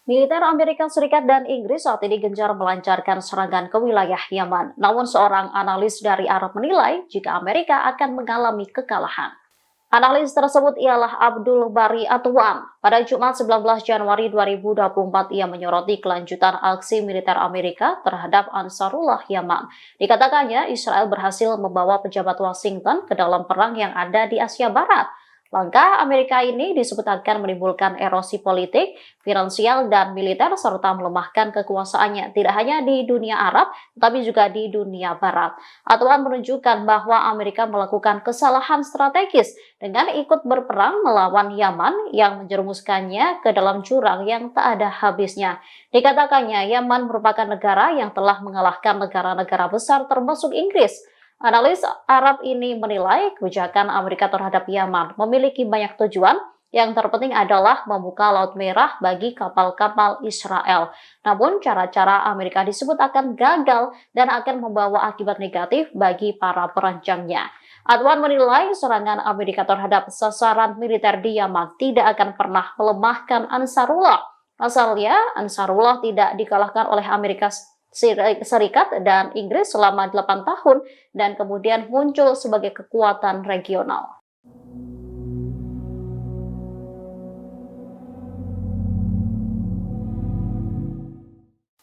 Militer Amerika Serikat dan Inggris saat ini gencar melancarkan serangan ke wilayah Yaman. Namun seorang analis dari Arab menilai jika Amerika akan mengalami kekalahan. Analis tersebut ialah Abdul Bari Atwan. Pada Jumat 19 Januari 2024, ia menyoroti kelanjutan aksi militer Amerika terhadap Ansarullah Yaman. Dikatakannya, Israel berhasil membawa pejabat Washington ke dalam perang yang ada di Asia Barat. Langkah Amerika ini disebut akan menimbulkan erosi politik, finansial, dan militer serta melemahkan kekuasaannya tidak hanya di dunia Arab, tapi juga di dunia Barat. Aturan menunjukkan bahwa Amerika melakukan kesalahan strategis dengan ikut berperang melawan Yaman yang menjerumuskannya ke dalam jurang yang tak ada habisnya. Dikatakannya, Yaman merupakan negara yang telah mengalahkan negara-negara besar termasuk Inggris. Analis Arab ini menilai kebijakan Amerika terhadap Yaman memiliki banyak tujuan. Yang terpenting adalah membuka Laut Merah bagi kapal-kapal Israel. Namun, cara-cara Amerika disebut akan gagal dan akan membawa akibat negatif bagi para perancangnya. Adwan menilai serangan Amerika terhadap sasaran militer di Yaman tidak akan pernah melemahkan Ansarullah. Pasalnya, Ansarullah tidak dikalahkan oleh Amerika Serikat dan Inggris selama 8 tahun dan kemudian muncul sebagai kekuatan regional.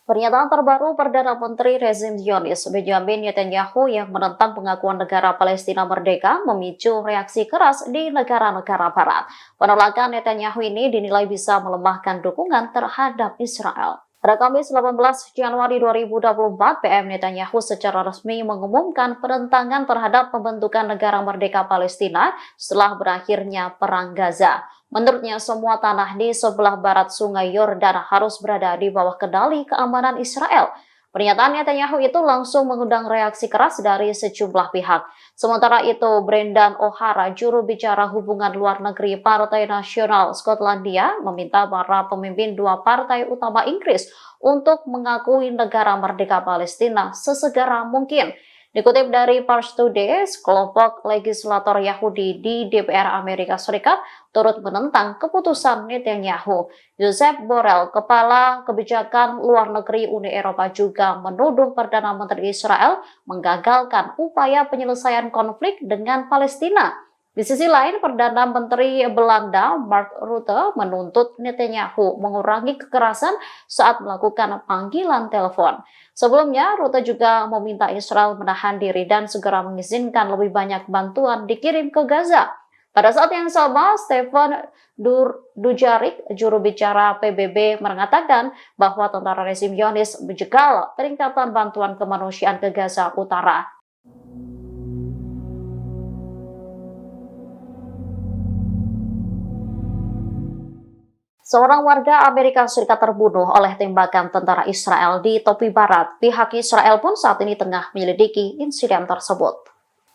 Pernyataan terbaru Perdana Menteri rezim Zionis Benjamin Netanyahu yang menentang pengakuan negara Palestina merdeka memicu reaksi keras di negara-negara barat. Penolakan Netanyahu ini dinilai bisa melemahkan dukungan terhadap Israel. Pada Kamis 18 Januari 2024, PM Netanyahu secara resmi mengumumkan penentangan terhadap pembentukan negara merdeka Palestina setelah berakhirnya Perang Gaza. Menurutnya, semua tanah di sebelah barat Sungai Yordan harus berada di bawah kendali keamanan Israel. Pernyataan Netanyahu itu langsung mengundang reaksi keras dari sejumlah pihak. Sementara itu, Brendan O'Hara, juru bicara hubungan luar negeri Partai Nasional Skotlandia, meminta para pemimpin dua partai utama Inggris untuk mengakui negara merdeka Palestina sesegera mungkin. Dikutip dari Pars Today, kelompok legislator Yahudi di DPR Amerika Serikat turut menentang keputusan Netanyahu. Joseph Borrell, Kepala Kebijakan Luar Negeri Uni Eropa, juga menuduh Perdana Menteri Israel menggagalkan upaya penyelesaian konflik dengan Palestina. Di sisi lain, Perdana Menteri Belanda Mark Rutte menuntut Netanyahu mengurangi kekerasan saat melakukan panggilan telepon. Sebelumnya, Rutte juga meminta Israel menahan diri dan segera mengizinkan lebih banyak bantuan dikirim ke Gaza. Pada saat yang sama, Stefan Dujarric, juru bicara PBB, mengatakan bahwa tentara rezim Zionis menjegal peningkatan bantuan kemanusiaan ke Gaza Utara. Seorang warga Amerika Serikat terbunuh oleh tembakan tentara Israel di tepi barat. Pihak Israel pun saat ini tengah menyelidiki insiden tersebut.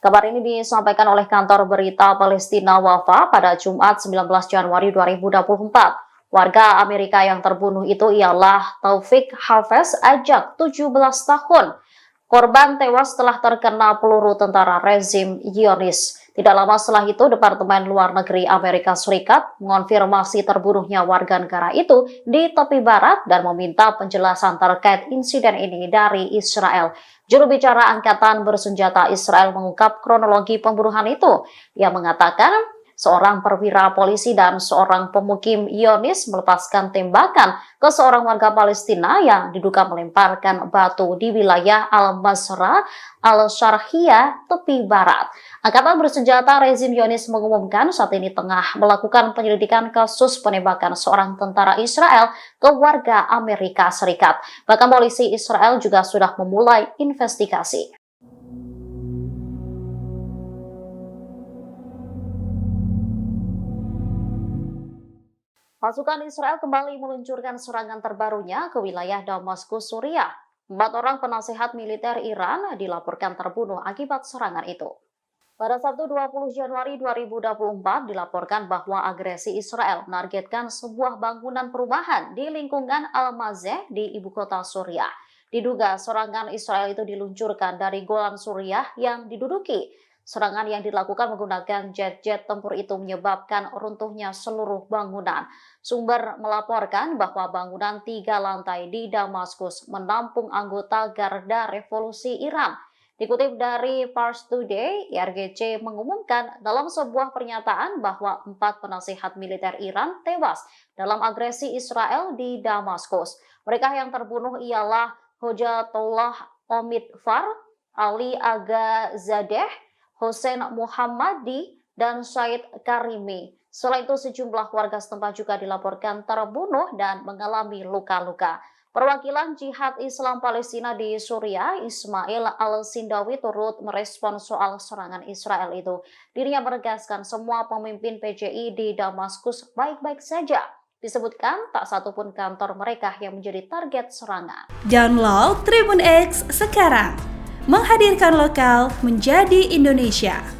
Kabar ini disampaikan oleh kantor berita Palestina Wafa pada Jumat 19 Januari 2024. Warga Amerika yang terbunuh itu ialah Taufik Hafez Ajak, 17 tahun. Korban tewas setelah terkena peluru tentara rezim Zionis. Tidak lama setelah itu, Departemen Luar Negeri Amerika Serikat mengonfirmasi terbunuhnya warga negara itu di tepi barat dan meminta penjelasan terkait insiden ini dari Israel. Juru bicara Angkatan Bersenjata Israel mengungkap kronologi pembunuhan itu. Ia mengatakan seorang perwira polisi dan seorang pemukim Zionis melepaskan tembakan ke seorang warga Palestina yang diduga melemparkan batu di wilayah Al-Masra, Al-Sharhiyah, tepi barat. Angkatan Bersenjata rezim Zionis mengumumkan saat ini tengah melakukan penyelidikan kasus penembakan seorang tentara Israel ke warga Amerika Serikat. Bahkan polisi Israel juga sudah memulai investigasi. Pasukan Israel kembali meluncurkan serangan terbarunya ke wilayah Damaskus, Suriah. 4 orang penasehat militer Iran dilaporkan terbunuh akibat serangan itu. Pada Sabtu 20 Januari 2024 dilaporkan bahwa agresi Israel menargetkan sebuah bangunan perumahan di lingkungan Al-Mazeh di ibu kota Suriah. Diduga serangan Israel itu diluncurkan dari Golan Suriah yang diduduki. Serangan yang dilakukan menggunakan jet-jet tempur itu menyebabkan runtuhnya seluruh bangunan. Sumber melaporkan bahwa bangunan 3 lantai di Damaskus menampung anggota Garda Revolusi Iran. Dikutip dari Pars Today, IRGC mengumumkan dalam sebuah pernyataan bahwa 4 penasihat militer Iran tewas dalam agresi Israel di Damaskus. Mereka yang terbunuh ialah Hojatullah Omidfar, Ali Aga Zadeh, Hussein Muhammadi, dan Said Karimi. Selain itu, sejumlah warga setempat juga dilaporkan terbunuh dan mengalami luka-luka. Perwakilan Jihad Islam Palestina di Suriah, Ismail Al-Sindawi, turut merespon soal serangan Israel itu. Dirinya menegaskan semua pemimpin PJI di Damaskus baik-baik saja. Disebutkan tak satupun kantor mereka yang menjadi target serangan. Download Tribun X sekarang, menghadirkan lokal menjadi Indonesia.